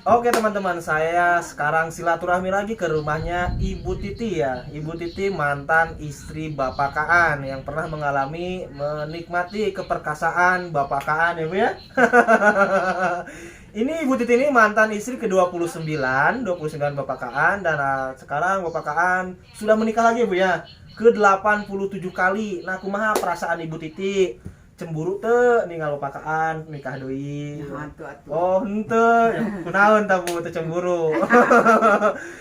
Oke teman-teman, saya sekarang silaturahmi lagi ke rumahnya Ibu Titi ya. Ibu Titi mantan istri Bapak Kaan yang pernah mengalami menikmati keperkasaan Bapak Kaan ya Bu ya. Ini Ibu Titi ini mantan istri ke-29, 29 Bapak Kaan dan sekarang Bapak Kaan sudah menikah lagi Bu ya. Ke-87 kali. Nah, kumaha perasaan Ibu Titi? Cemburu teu ninggal pakaan nikah deui. Oh, henteu. Kunaon tah Bu teu cemburu.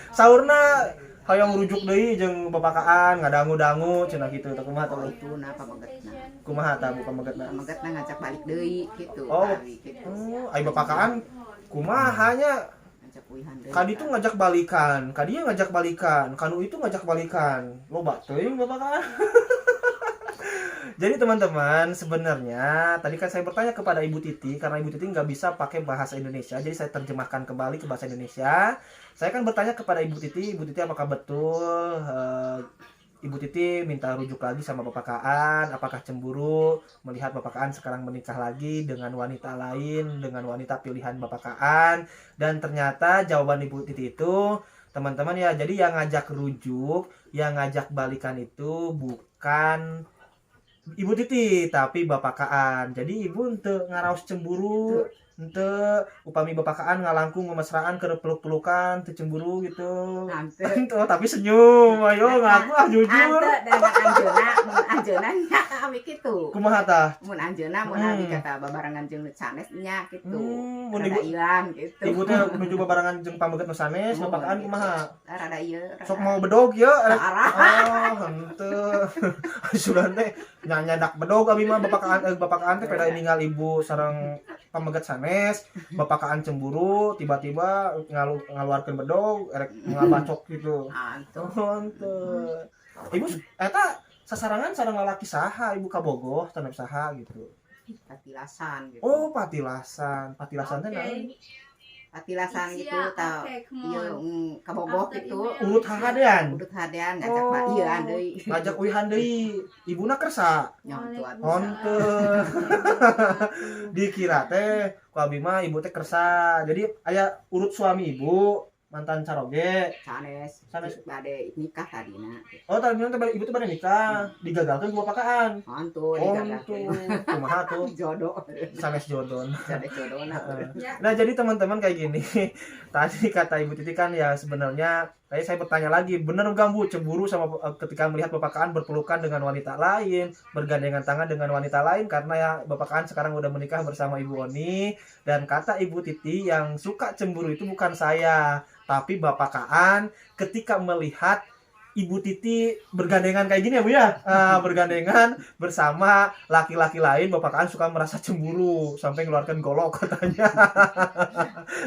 Saurna hayang rujuk deui jeung bapakaan ngadangu-dangu cenah kitu tah kumaha tah. Itu na pamegetna. Kumaha tah Bu pamegetna? Pamegetna ngajak balik deui kitu. Oh. Gitu. Ai bapakaan kumaha nya Ngajak uihan deui. kadi itu ngajak balikan, kadinya ngajak balikan, kanu itu ngajak balikan. Loba teuing bapakaan. Jadi teman-teman, sebenarnya tadi kan saya bertanya kepada Ibu Titi karena Ibu Titi nggak bisa pakai bahasa Indonesia, jadi saya terjemahkan kembali ke bahasa Indonesia. Saya kan bertanya kepada Ibu Titi apakah betul Ibu Titi minta rujuk lagi sama Bapak Kaan, apakah cemburu melihat Bapak Kaan sekarang menikah lagi dengan wanita lain, dengan wanita pilihan Bapak Kaan, dan ternyata jawaban Ibu Titi itu teman-teman ya, jadi yang ngajak rujuk, yang ngajak balikan itu bukan Ibu Titi tapi Bapak Kaan. Jadi ibu ente ngaraos cemburu, ente upami Bapak Kaan ngalangkung memesraan ke peluk-pelukan, teu cemburu gitu. Ente tapi senyum. Ayo ngaku jujur. Ante dengan anjeunna, mun anjeunna nya abi kitu. Kumaha tah? Mun anjeunna mun abi kata babarengan jeung sanes nya kitu. Mun Rada ibu ilang gitu. ibu teh menuju babarengan jeung pameget nu sanes, Bapak Kaan kumaha? Rada ieu. Sok mau bedog ya? Arah. Oh, henteu. Sudah teh nyanyadak bedog abi mah Bapak Kaan teh pada ninggal ibu sareng pameget sanes, Bapak Kaan cemburu, tiba-tiba ngaluarkeun bedog, erek ngabacok gitu. Antuh. Oh, henteu. Ibu eta sasarangan sareng lalaki saha ibu kabogoh tanep saha gitu. Patilasan gitu. Oh, patilasan. Patilasan teh naon? Patilasan gitu tau. Ieu kabogoh gitu. Urut hadean. Udut hadean ngajak badieuan deui. Ngajak uihan deui. Ibuna kersa. Nyontu atuh. Henteu. Dikira teh ku abi mah ibu teh kersa. Jadi aya urut suami ibu mantan caroge. Sanes. Sanes. Bade nikah tadina. Oh, tadi bilang ibu teh pada nikah, digagalkeun ku Bapakaan. Antuh Oh, digagalkeun. kumaha tuh? Jodoh. Sanes jodon. Sanes jodohna. Nah, jadi teman-teman kayak gini. Tadi kata Ibu Titi kan ya sebenarnya saya bertanya lagi, bener enggak Bu cemburu sama ketika melihat Bapakaan berpelukan dengan wanita lain, bergandengan tangan dengan wanita lain karena ya Bapakaan sekarang udah menikah bersama Ibu Oni, dan kata Ibu Titi yang suka cemburu itu bukan saya, tapi Bapakaan ketika melihat Ibu Titi bergandengan kayak gini ya Bu ya, bergandengan bersama laki-laki lain, Bapakaan suka merasa cemburu sampai ngeluarkan golok katanya.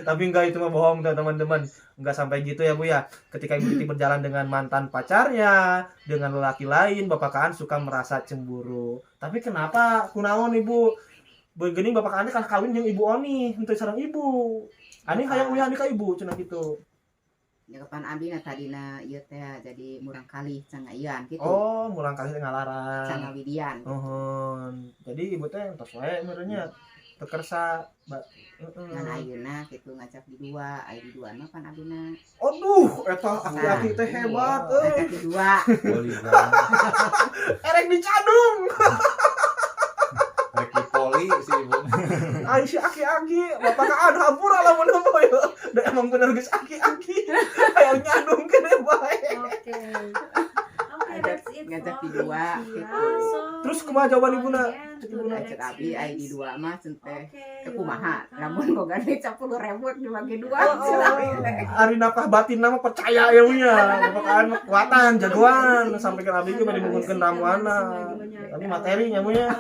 Tapi enggak, itu mah bohong teman-teman, enggak sampai gitu ya Bu ya. Ketika Ibu Titi berjalan dengan mantan pacarnya, dengan laki lain, Bapakaan suka merasa cemburu. Tapi kenapa kunaon Ibu? Begini Bapakaan kan kawin jeung Ibu Oni, henteu sareng Ibu. Ani hayang uyah ka Ibu cenah gitu. Ya kapan abi na tadina ieu teh jadi murang kali cangaian gitu. Oh, murang kali teh ngalarang. Cangawidian. Jadi ibu teh tos wae meureunnya teu kersa. Ngan ayeuna kitu ngajak di dua, aya di dua mah pan abina. Aduh, eta aki-aki teh hebat Ngajak di dua. Poligram. Erek dicadung. Rek poli si ibu. Ai si aki-aki, bapak ka hampura lamun heuh ya. Da emang bener geus aki-aki. Hayang nyadungkeun bae. Oke. Ngajak di dua gitu. Terus kumaha jawaban ibuna? Ngajak abi aya di dua mah ceun teh. Kumaha? Lamun boga duit 10.000 dibagi dua. Ari napah batin nama percaya ya punya. Bapakaan kekuatan, jagoan sampai ke abi ge bade mungkin ramuana. Ini materinya punya.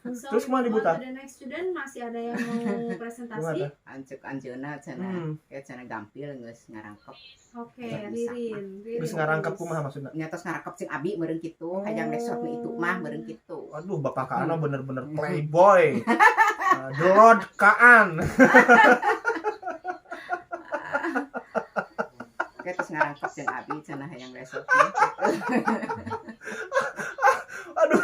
Terus kemana Ibu, Tah? The next student masih ada yang mau presentasi? Ancek anjeunna cenah, ya cenah gampil geus ngarangkep. Oke, Ririn. Geus ngarangkep kumaha maksudna? Nya tos ngarangkep jeung abi meureun kitu, hayang resort nu itu mah meureun kitu. Aduh, Bapak Kaana bener-bener playboy. Lord Kaan. Oke, tos ngarangkep jeung abi cenah hayang resort. Aduh,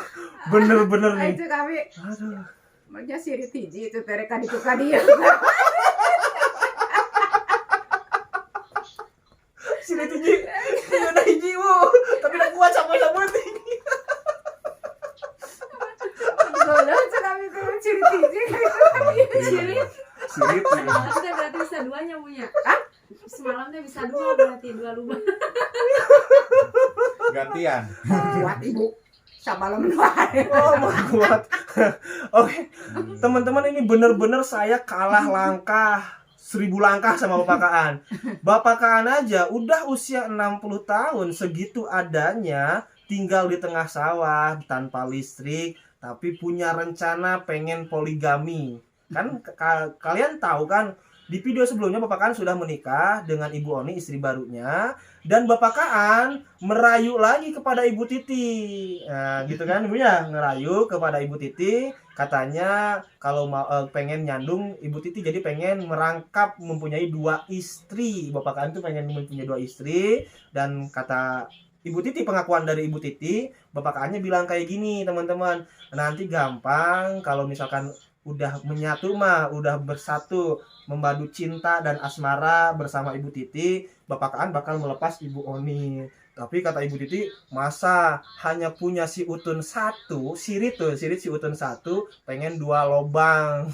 bener-bener nih. Ancek abi. Aduh. Makanya sirit hiji itu tereka di tuka dia. Sini tinggi. Ada hiji bu. Tapi udah kuat sampai tinggi. Loh, cakap itu sirit hiji. Sirit. Sirit nih. Semalam teh berarti bisa dua nyampunya. Semalam teh bisa dua berarti dua lubang. Gantian. Kuat ibu. Sabalem wae. Oh, kuat. Oke. Teman-teman, ini bener-bener saya kalah langkah 1000 langkah sama Bapak Kaan. Bapak Kaan aja udah usia 60 tahun, segitu adanya, tinggal di tengah sawah tanpa listrik, tapi punya rencana pengen poligami. Kan kalian tahu kan, di video sebelumnya Bapak Kaan sudah menikah dengan Ibu Oni, istri barunya, dan Bapak Kaan merayu lagi kepada Ibu Titi. Nah, gitu kan Ibu ya, ngerayu kepada Ibu Titi, katanya kalau mau pengen nyandung Ibu Titi, jadi pengen merangkap mempunyai 2 istri. Bapak Kaan tuh pengen mempunyai 2 istri, dan kata Ibu Titi, pengakuan dari Ibu Titi, Bapak Kaannya bilang kayak gini, teman-teman, nanti gampang kalau misalkan udah menyatu mah, udah bersatu, membadu cinta dan asmara bersama Ibu Titi, Bapak Kaan bakal melepas Ibu Oni. Tapi kata Ibu Titi, masa hanya punya si Utun 1, sirit si Utun 1, pengen 2 lobang.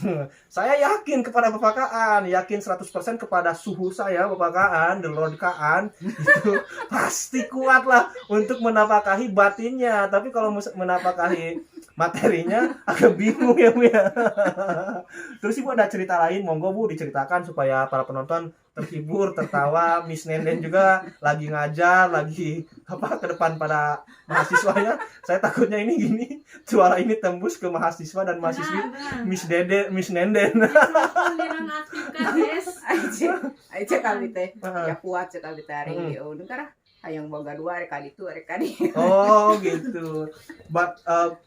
Saya yakin kepada Bapak Kaan, yakin 100% kepada suhu saya, Bapak Kaan, The Lord Kaan, itu pasti kuat lah untuk menapakahi batinnya. Tapi kalau menapakahi materinya agak bingung ya Bu ya. Terus Ibu ada cerita lain, monggo Bu diceritakan supaya para penonton terhibur, tertawa. Miss Nenden juga lagi ngajar, lagi ke depan pada mahasiswanya. Saya takutnya ini gini, suara ini tembus ke mahasiswa dan mahasiswi. Miss Nenden. Dinonaktifkan guys. Aja kali teh. Ya kuat sekali tari. Oh, dengar hayang boga 2 rek kali itu rek kali. Oh gitu.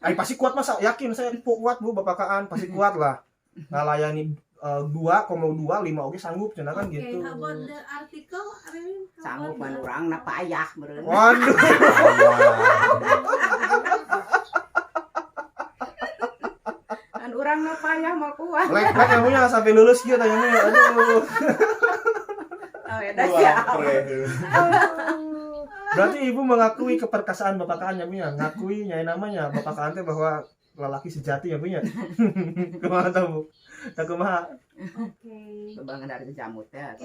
Pasti kuat Mas, yakin saya kuat Bu, Bapak Kaan pasti kuat lah. Ngalayani 2,25 oke sanggup cenah kan gitu. How about the article? Sanggup man urang na payah meureun. Waduh. Kan urang na payah mah kuat. Lek yang punya sampai lulus gitu tanya. Aduh. Oh ya dah siap. Berarti Ibu mengakui keperkasaan Bapak Kaan ya punya, ngakui nyai namanya Bapak Kaan teh bahwa lelaki sejati ya punya. Kumaha tahu Bu? Tak kumaha. Oke. Bebangan dari jamut ya.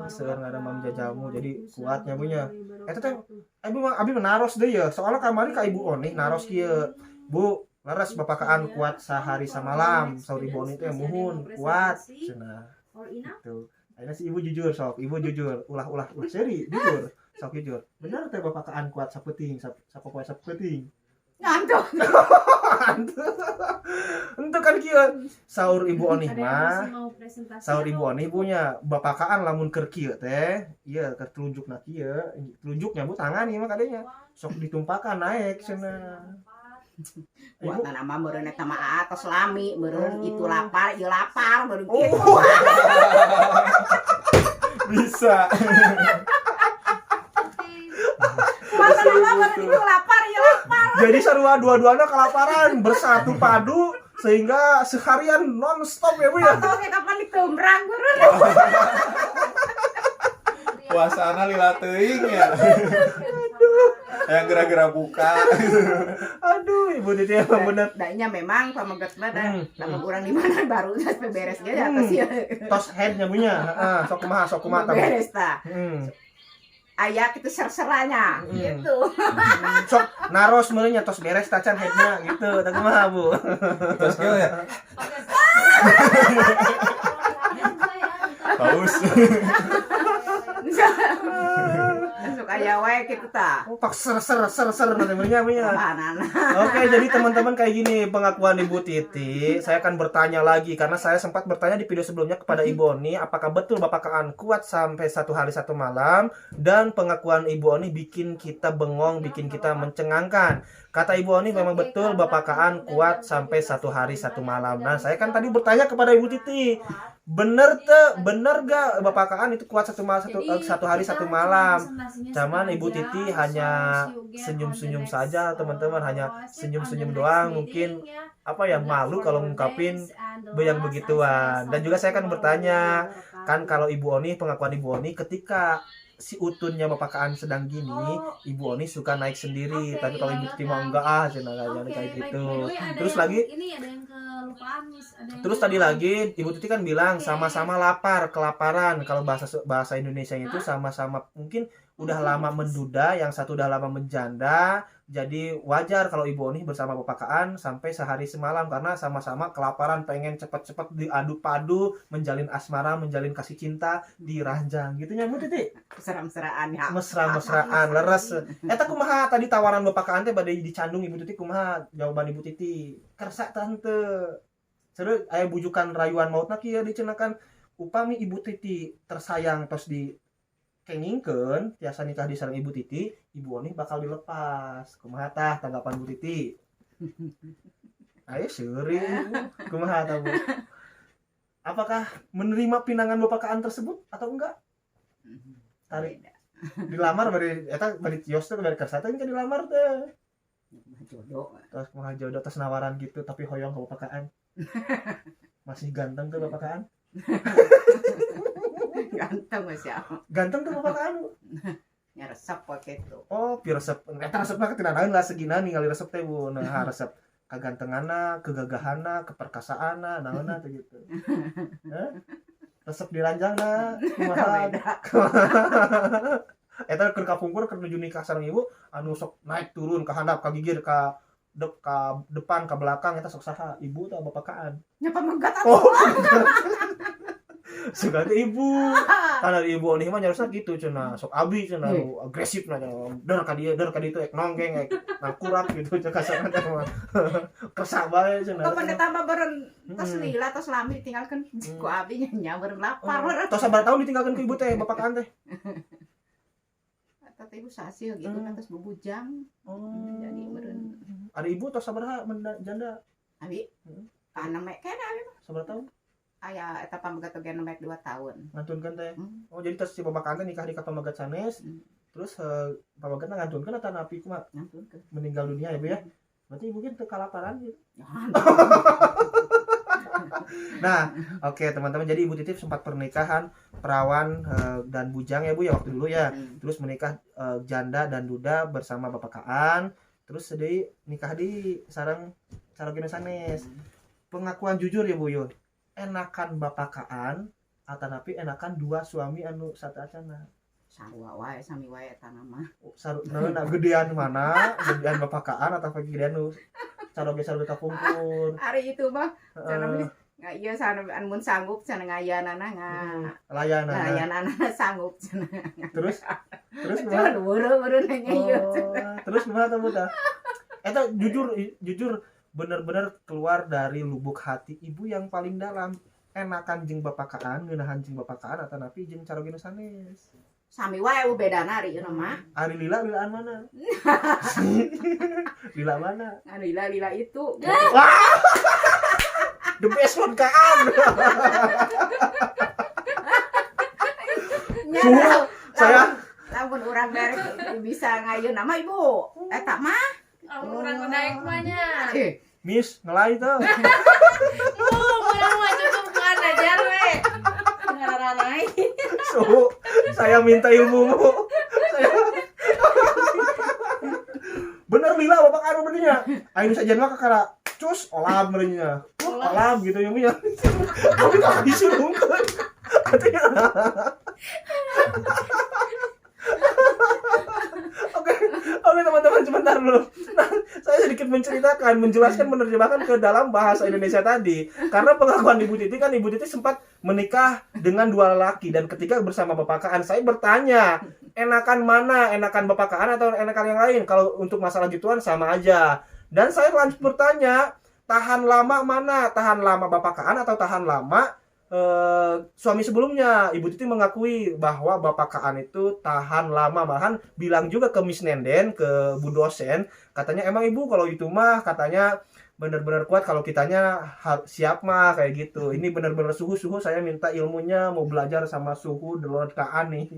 Seueur ngadamam jajamu jadi kuatnya punya. Eta teh abi menaros deui ya. Soalnya kamari ka Ibu Oni naros kieu. Bu, laras Bapak Kaan kuat sehari samalam. Saur Ibu Oni teh muhun kuat cenah. Gitu. Ayeuna si Ibu jujur sok, Ibu jujur. Ulah seri jujur. Sok jujur. Bener teh Bapak Kaan kuat sapeuting, sapopoe sapeuting. Ngantuk. Untuk kan kieu saur Ibu Oni mah. Saur Ibu atau- Oni punya Bapak Kaan lamun keur kieu teh, ieu keur telunjukna kieu, telunjuknya Bu tangan ieu mah kadenya. Sok ditumpakan naik cenah. Kuat nama meureun eta mah atos lami, meureun itu lapar, ieu lapar meureun Oh. kitu. Bisa. Masa nama meureun itu lapar, ieu lapar. Jadi sarua dua-duana kelaparan bersatu padu sehingga seharian non stop ya Bu ya. Foto ge kapan ditumbrang meureun. Puasana lila teuing ya. Yang gerak-gerak buka. Aduh, Ibu Titi emang bener. Danya memang pamaget mah da. Hmm. Lamun urang di mana baru geus beres ge atas ieu. Tos headnya punya. Heeh, sok kumaha tahu. Beres tah. Aya kitu ser-seranya Hmm. gitu. Sok naros meureun nya tos beres tacan headnya gitu. Tah kumaha Bu? Terus kieu ya. Paus. Masuk aya wae kitu tah. Oh, pak ser nanti punya. Panana. Oke, jadi teman-teman kayak gini pengakuan Ibu Titi. Saya akan bertanya lagi karena saya sempat bertanya di video sebelumnya kepada Ibu Oni, apakah betul Bapak Kaan kuat sampai 1 hari 1 malam, dan pengakuan Ibu Oni bikin kita bengong, bikin kita mencengangkan. Kata Ibu Oni memang betul Bapak Kaan kuat sampai 1 hari 1 malam. Nah, saya kan tadi bertanya kepada Ibu Titi, bener gak Bapak Kaan itu kuat 1 hari 1 malam? Cuman Ibu Titi hanya senyum-senyum saja teman-teman, hanya senyum-senyum doang, mungkin apa ya, malu kalau ngungkapin yang begituan. Dan juga saya kan bertanya, kan kalau Ibu Oni, pengakuan Ibu Oni ketika si utunnya Bapak Kaan sedang gini, Ibu Oni suka naik sendiri, tapi kalau Ibu Titi mah enggak cina kayak gitu. Terus lagi ini ada yang kelupaan, Miss. terus tadi lagi Ibu Titi kan bilang sama-sama lapar, kelaparan. Kalau bahasa Indonesia itu sama-sama mungkin udah lama menduda, yang satu udah lama menjanda. Jadi wajar kalau Ibu Oni bersama Bapak Kaan sampai sehari semalam karena sama-sama kelaparan, pengen cepet-cepet diadu padu, menjalin asmara, menjalin kasih cinta di ranjang gitu nya Bu Titi. Mesra-mesraan ya. Mesra-mesraan, leres. Eta kumaha tadi tawaran Bapak Kaan teh bade dicandung Ibu Titi, kumaha jawaban Ibu Titi? Kersa tante. Seru aya bujukan rayuan mautna kieu dicenakan, upami Ibu Titi tersayang tos di kengingkeun tiasa nikah di sareng Ibu Titi, Ibu Oni bakal dilepas. Kumaha tah tanggapan Bu Titi? Ayo seuring. Kumaha tah Bu? Apakah menerima pinangan Bapak Kaan tersebut atau enggak? Tarik dilamar bari eta bari kios teh bari kersa teh dilamar teh. Jodoh. Terus kumaha jodoh tos nawaran gitu tapi hoyong ke Bapak Kaan. Masih ganteng tuh Bapak Kaan. Ganteng masih apa. Ganteng tuh Bapak Kaan. Ya resep pakai itu. Oh, pi resep. Eta resepna ketina naon lah segina ningali resep teh Bu. Nah, resep kagantenganna, kegagahanna, keperkasaanna, naonna teh gitu. Heh? Resep diranjangna kumaha? Eta keur kapungkur keur nuju nikah sareng ibu, anu sok naik turun ka handap, ka gigir, ka depan, ka belakang, eta sok saha? Ibu tah Bapak Kaan? Nyapa megat Oh. aku. Suka teh ibu. Karena Ibu Oni mah nyarosna gitu cenah, sok abi cenah, agresif na der ka dieu ek nonggeng ek nakurak gitu cenah kasarna teh mah. Kersa bae cenah. Kapan ditambah beren tos lila tos lami tinggalkan ku abi nya beren lapar. Tos sabar tahun ditinggalkeun ku ibu teh Bapak Kaan teh. Kata ibu sasil gitu kan tos bubujang. Jadi beren. Ada ibu tos sabaraha janda? Abi kana mek kana abi Sabaraha tahun? aya eta pamagat oge mek 2 tahun. Ngantunkeun teh. Oh, jadi tos si Bapak Kaan teh nikah di ka pamagat sanes. Terus pamagatna ngantunkeun atawa napi kumaha? Ngantunkeun. Meninggal dunia ya Bu ya. Berarti ibu kan teu kalaparan gitu. Nah, oke teman-teman, jadi Ibu Titi sempat pernikahan perawan dan bujang ya Bu ya waktu dulu ya. Terus menikah janda dan duda bersama Bapak Kaan. Terus sedih nikah di sareng Carogina sanes. Pengakuan jujur ya Bu Yun. Enakan Bapak Kaan atanapi enakan dua suami anu sataacana? Sarua wae sami wae eta mah. Sarua gedean mana? Gedean Bapak Kaan atau gedean nu Caroge sarua kapungkur? Ari itu mah cenah nggak iya sana mun sanggup cenah ngayanana layanana sanggup cenah. Terus kumaha? Buru-buru nanya ieu. Terus kumaha tah Bu tah? Eta jujur bener-bener keluar dari lubuk hati ibu yang paling dalam. Enakan jeung Bapak Kaan, ngeunahan jeung Bapak Kaan atau napi jeung Carogina sanes? Sami wae bedana ari ieu mah. Ari lilaan mana? Lila mana? Anu lila itu. Wah! The best one Kaan. Saya lamun urang berek bisa ngayeun nama ibu. Eta mah Orang naik banyak. Miss ngelai tuh. Orang mah cukup bukan aja we. Ngaranai. So, saya minta ilmumu. Bener Lila Bapak Kaan benernya. Ayo saja mah kakara cus olam benernya. Olam gitu yang punya. Tapi tak disuruh katanya. Oke teman-teman, sebentar dulu. Nah, saya sedikit menjelaskan, menerjemahkan ke dalam bahasa Indonesia tadi. Karena pengakuan Ibu Titi kan, Ibu Titi sempat menikah dengan dua lelaki dan ketika bersama Bapak Kaan, saya bertanya, enakan mana? Enakan Bapak Kaan atau enakan yang lain? Kalau untuk masalah gituan sama aja. Dan saya lanjut bertanya, tahan lama mana? Tahan lama Bapak Kaan atau tahan lama suami sebelumnya? Ibu Titi mengakui bahwa Bapak Kaan itu tahan lama, malahan bilang juga ke Miss Nenden, ke Bu dosen, katanya emang Ibu kalau itu mah katanya benar-benar kuat kalau kitanya siap mah kayak gitu. Ini benar-benar suhu saya minta ilmunya, mau belajar sama suhu Delord Kaan nih.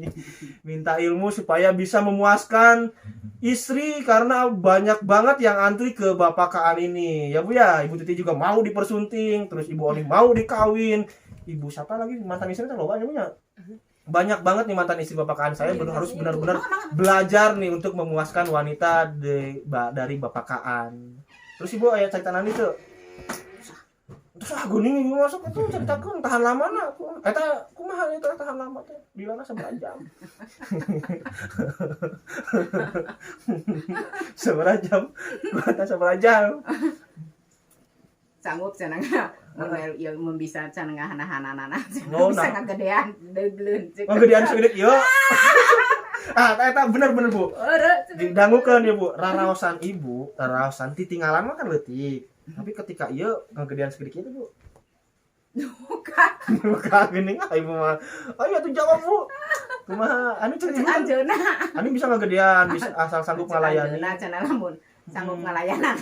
Minta ilmu supaya bisa memuaskan istri karena banyak banget yang antri ke Bapak Kaan ini. Ya Bu ya, Ibu Titi juga mau dipersunting, terus Ibu Oni mau dikawin. Ibu siapa lagi mantan istri kan loba punya. Banyak banget nih mantan istri Bapak Kaan. Saya harus benar-benar belajar nih untuk memuaskan wanita dari Bapak Kaan. Terus Ibu aya cerita nanti tuh. Terus guning Ibu masuk itu ceritakan tahan lama na. Eta kumaha itu tahan lama teh. Dilana 11 jam. 11 jam. Kata 11 jam. Sanggup cenah yang bisa cenah ngahana-hana Oh, bisa nah. ngagedean degleun. Oh, gedean segede ieu. Eta bener Bu. Didangukeun ya Bu, raraosan Ibu, raraosan titinggalan mah kan leutik. Tapi ketika ieu ngagedean segede kitu Bu. Buka geuning Ibu mah. Ayo atuh jawab Bu. Kumaha? Anu cenah Anjeunna. Anu bisa ngagedean, bisa asal sanggup ngalayani. Anjeunna cenah lamun sanggup ngalayanan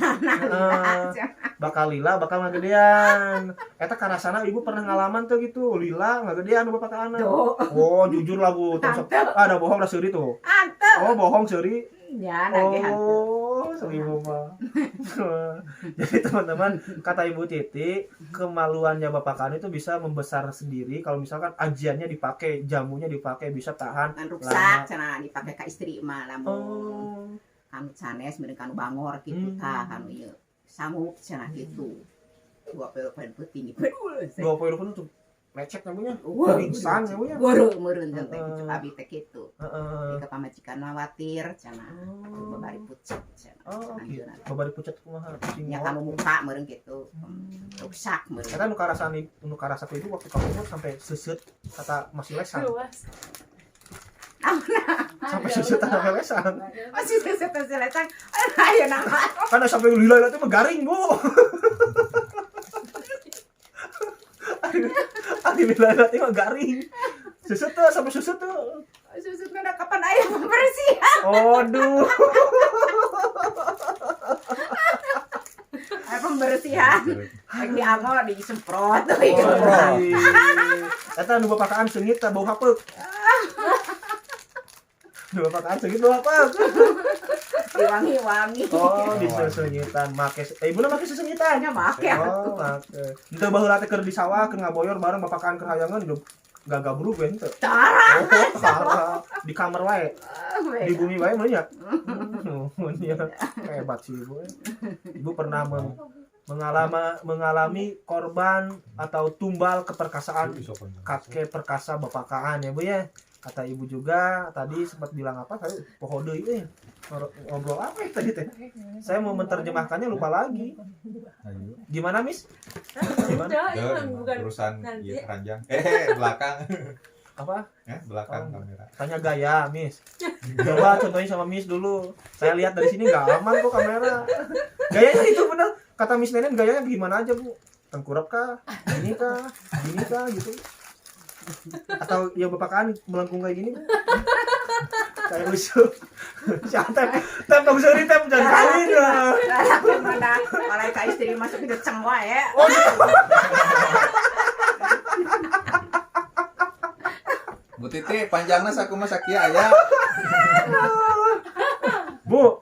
Bakal lila bakal ngagedean. Eta karasana Ibu pernah ngalaman tuh gitu, lila ngagedean Bapak Kaan. Oh, jujur lah Bu. Ada bohong lah seuri tuh. Antep. Oh, bohong seuri. Ya, nage antep. Oh, Ibu mah. Jadi teman-teman, kata Ibu Titi, kemaluannya Bapak Kaan itu bisa membesar sendiri kalau misalkan ajiannya dipakai, jamunya dipakai bisa tahan Kan lama. ruksak cenah dipake ka istri mah lamun Oh. kanu sanes meureun kanu bangor kitu tah kanu ieu sanggup cenah kitu. Gua pen peuting pedul. Dua poin pun tuh lecek namanya. Wah, Pingsan ya Bu ya. Guru meureun teh cucu abi teh kitu. Heeh. Ka pamajikan mah watir cenah. Oh. Babari pucet cenah. Oh, gitu. Anjeunna. Babari pucet kumaha? Ya kanu muka meureun kitu. Ruksak meureun. Eta nu karasa itu waktu kamu umur sampai seset kata masih lesan. Luas. Sampai seset sampai lesan. Masih seset-sesetan. Ayo nama. Karena sampai lila itu mah garing, Bu. Adi lila itu mah garing. Seset tuh sampai seset tuh. Susutna kapan aya pembersihan? Aduh. Aya pembersihan. Lagi angol disemprot tuh. Eta nu Bapak Kaan seungit teh bau hapeuk. Nu Bapak Kaan seungit bau hapeuk. Wangi-wangi. Oh, di sesengitan make ibuna make sesengitan. Nya make Oh, make. Henteu baheula teh keur di sawah keur ngaboyor bareng Bapak Kaan keur hayangan gak gabruk we henteu. Cara. Oh, parah. Di kamar wae. Di bumi wae mah nya. Hebat sih Ibu. Ibu pernah mengalami korban atau tumbal keperkasaan kakek perkasa Bapak Kaan ya Bu ya. Kata Ibu juga tadi sempat bilang apa tadi poho deui ya. Ngobrol apa ya tadi teh? Saya mau menerjemahkannya lupa lagi. Gimana, Miss? Gimana? Udah, itu bukan urusan nanti. iya ranjang. Belakang. Apa? Belakang Oh. kamera. Tanya gaya, Miss. Coba contohin sama Miss dulu. Saya lihat dari sini nggak aman kok kamera. Gayanya itu bener. Kata Miss Nenen gayanya gimana aja, Bu? Tengkurap kah? Gini kah? Gini kah? Gitu. Atau ya Bapak Kaan melengkung kayak gini, Bu? Kayak lucu. Siapa? Tep dong seri tep jangan kawin lah. Lalaki mana oleh ka istri masuk ke ceng wae. Bu Titi, panjangna sakumaha sakieu aya. Bu,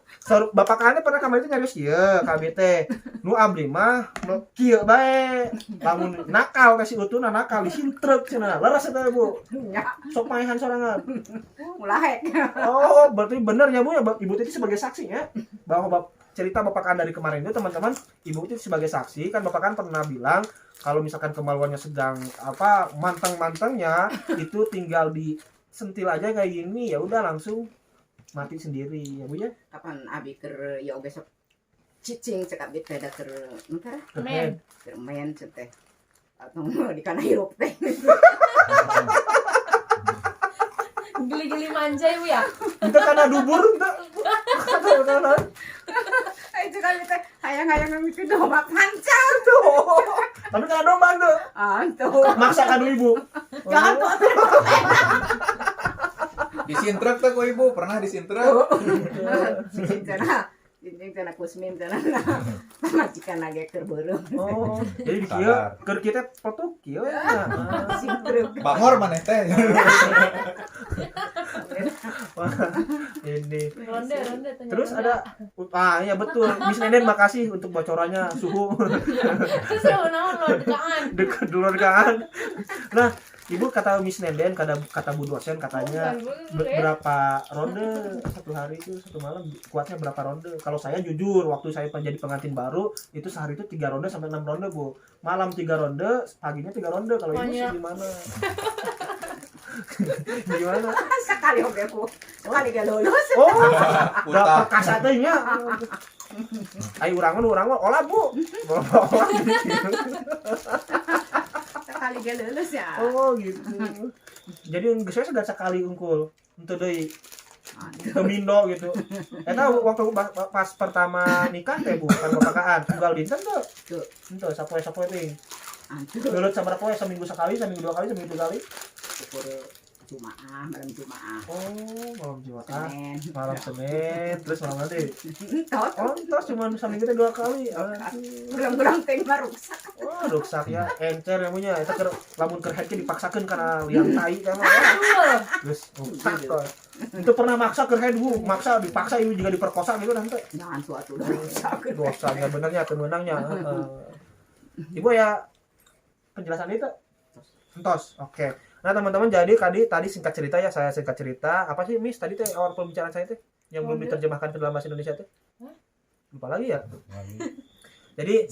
Bapak Kaan pernah kamar itu nyarios ieu KBT. Nu abdi mah kieu bae. Lamun nakal teh si utuna nakal disintrek cenah. Leres eta Bu. Nya Sok maehan sorangan. mulai. Oh, berarti benar ya Bu ya Ibu Titi sebagai saksi ya. Bahwa cerita Bapak Kaan dari kemarin itu teman-teman, Ibu Titi sebagai saksi kan Bapak Kaan pernah bilang kalau misalkan kemaluannya sedang manteng-mantengnya itu tinggal disentil aja kayak gini ya udah langsung mati sendiri ya Bu ya. Kapan abi keur ya besok cicing cek abi teh da keur mentara Keren. keur main cek teh. Atau di kana hirup teh. Geli-geli manja Ibu ya. Itu karena dubur enggak. Ai cek abi teh hayang-hayang mikir domba pancal. Tapi karena domba tuh. Antuh. Maksa kadu Ibu. Jangan tuh. Disintrek tuh ku Ibu, pernah disintrek. Cicing cenah Jinjing cenah kusmin cenah majikan lagi keur beureum. Oh, jadi di kieu keur kita foto kieu ya. Simpruk. Bangor maneh teh. Wah, ini. Ronde ternyata. Terus ada ya betul. Miss Nenden makasih untuk bocorannya suhu. Terus lo naon lo dekaan. Dekat dulu kan. Nah, Ibu kata Miss Nenden, kata Bu dosen katanya berapa ronde satu hari itu satu malam kuatnya berapa ronde? Kalau saya jujur waktu saya jadi pengantin baru itu sehari itu 3 ronde sampai 6 ronde Bu. Malam 3 ronde, paginya 3 ronde. Kalau Ibu sih gimana? Gimana? Sekali oke Bu. Sekali gak lulus. Oh, udah perkasa teh nya. Ai urang mah olah Bu. Olah Sekali gak lulus ya. Oh gitu. Jadi geus sudah sekali unggul. Henteu deui. Henteu mindo gitu. Eta waktu pas pertama nikah teh bukan bapakaan, tunggal dinten tuh. Henteu sapoe-sapoe teh. Leuleut sabaraha poe, seminggu sekali, seminggu 2 kali, seminggu 3 kali. Syukur Jumaah, malam Jumaah. Oh, malam Jumat. Senin. Malam Senin, terus malam nanti. Tot. Oh, terus cuma seminggu teh 2 kali. Ulang-ulang teh mah rusak. Wah, rusak ya, encer namanya. Eta keur lamun keur headnya dipaksakeun kana liang tai teh mah. Terus rusak kok. Itu pernah maksa keur head Bu, maksa dipaksa ibu juga diperkosa gitu nanti. Jangan suatu rusak. Dosanya benernya kemenangnya. Ibu ya penjelasan itu. Entos. Oke. Nah, teman-teman jadi tadi singkat cerita ya, saya singkat cerita. Apa sih Miss tadi teh awal pembicaraan saya teh yang belum diterjemahkan ke dalam bahasa Indonesia teh? Lupa lagi ya. Jadi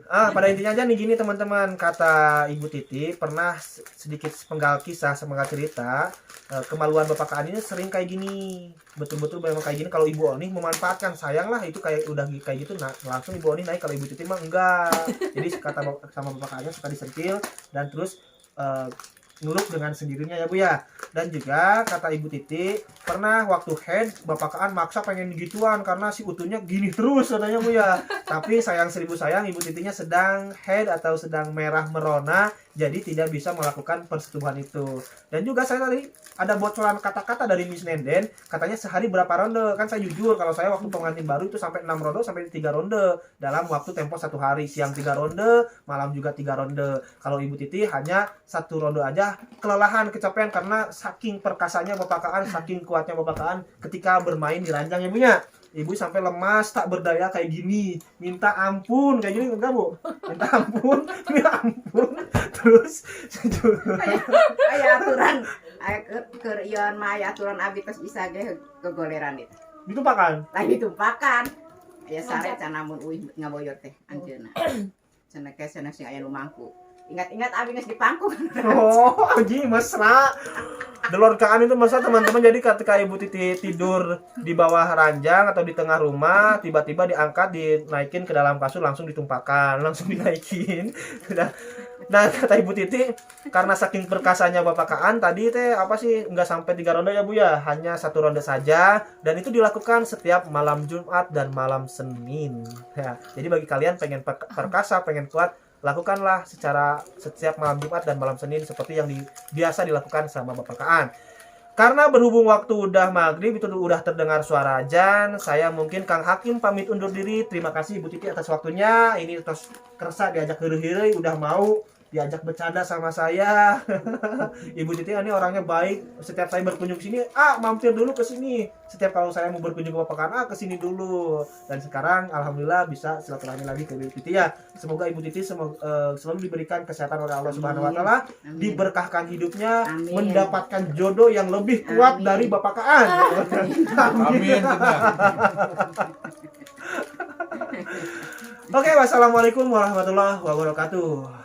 pada intinya aja nih gini teman-teman, kata Ibu Titi pernah sedikit sepenggal kisah, sepenggal cerita kemaluan bapakaan ini sering kayak gini, betul-betul memang kayak gini. Kalau Ibu Oni memanfaatkan, sayang lah itu kayak udah kayak gitu, nah langsung Ibu Oni naik. Kalau Ibu Titi mah enggak. Jadi kata sama bapakaannya suka disentil dan terus ngeluk dengan sendirinya ya Bu ya. Dan juga kata Ibu Titi pernah waktu head bapakaan maksa pengen gituan karena si utuhnya gini terus katanya Bu ya. Tapi sayang seribu sayang Ibu Titinya sedang head atau sedang merah merona, jadi tidak bisa melakukan persetubuhan itu. Dan juga saya tadi ada bocoran kata-kata dari Miss Nenden, katanya sehari berapa ronde. Kan saya jujur kalau saya waktu pengantin baru itu sampai 6 ronde sampai 3 ronde dalam waktu tempo 1 hari. Siang 3 ronde, malam juga 3 ronde. Kalau Ibu Titi hanya 1 ronde aja, kelelahan, kecapean karena saking perkasanya bapakaan, saking kuatnya bapakaan ketika bermain di ranjang ya Bu ya. Ibu sampai lemas, tak berdaya kayak gini, minta ampun kayak gini enggak Bu? Minta ampun. Terus aya aturan, aya keur ieu mah aya aturan abi tos bisa ge kegoleran itu. ditumpakan. Lain ditumpakan. Aya sare can namun uih ngaboyor teh anjeunna. Cenah ke cenah sing aya nu mangku. Ingat-ingat abi geus dipangku. Oh, anjing mesra. Delorkaan itu mesra teman-teman. Jadi ketika Ibu Titi tidur di bawah ranjang atau di tengah rumah, tiba-tiba diangkat, dinaikin ke dalam kasur, langsung ditumpahkan, langsung dinaikin. Nah, kata Ibu Titi, karena saking perkasanya bapakaan tadi teh apa sih nggak sampai 3 ronde ya Bu ya, hanya 1 ronde saja, dan itu dilakukan setiap malam Jumat dan malam Senin. Ya, jadi bagi kalian pengen perkasa, pengen kuat, lakukanlah secara setiap malam Jumat dan malam Senin seperti yang biasa dilakukan sama bapakaan. Karena berhubung waktu udah maghrib, itu udah terdengar suara azan, saya mungkin Kang Hakim pamit undur diri. Terima kasih Ibu Titi atas waktunya. Ini terus kerasa diajak heureuy udah mau diajak bercanda sama saya. Ibu Titi ini orangnya baik. Setiap saya berkunjung ke sini, mampir dulu ke sini. Setiap kalau saya mau berkunjung ke bapakaan, ke sini dulu. Dan sekarang alhamdulillah bisa silaturahmi lagi ke Ibu Titi ya. Semoga Ibu Titi selalu diberikan kesehatan oleh Allah Subhanahu wa taala, diberkahkan hidupnya, mendapatkan jodoh yang lebih kuat dari bapakaan. Amin. Oke, wassalamualaikum warahmatullahi wabarakatuh.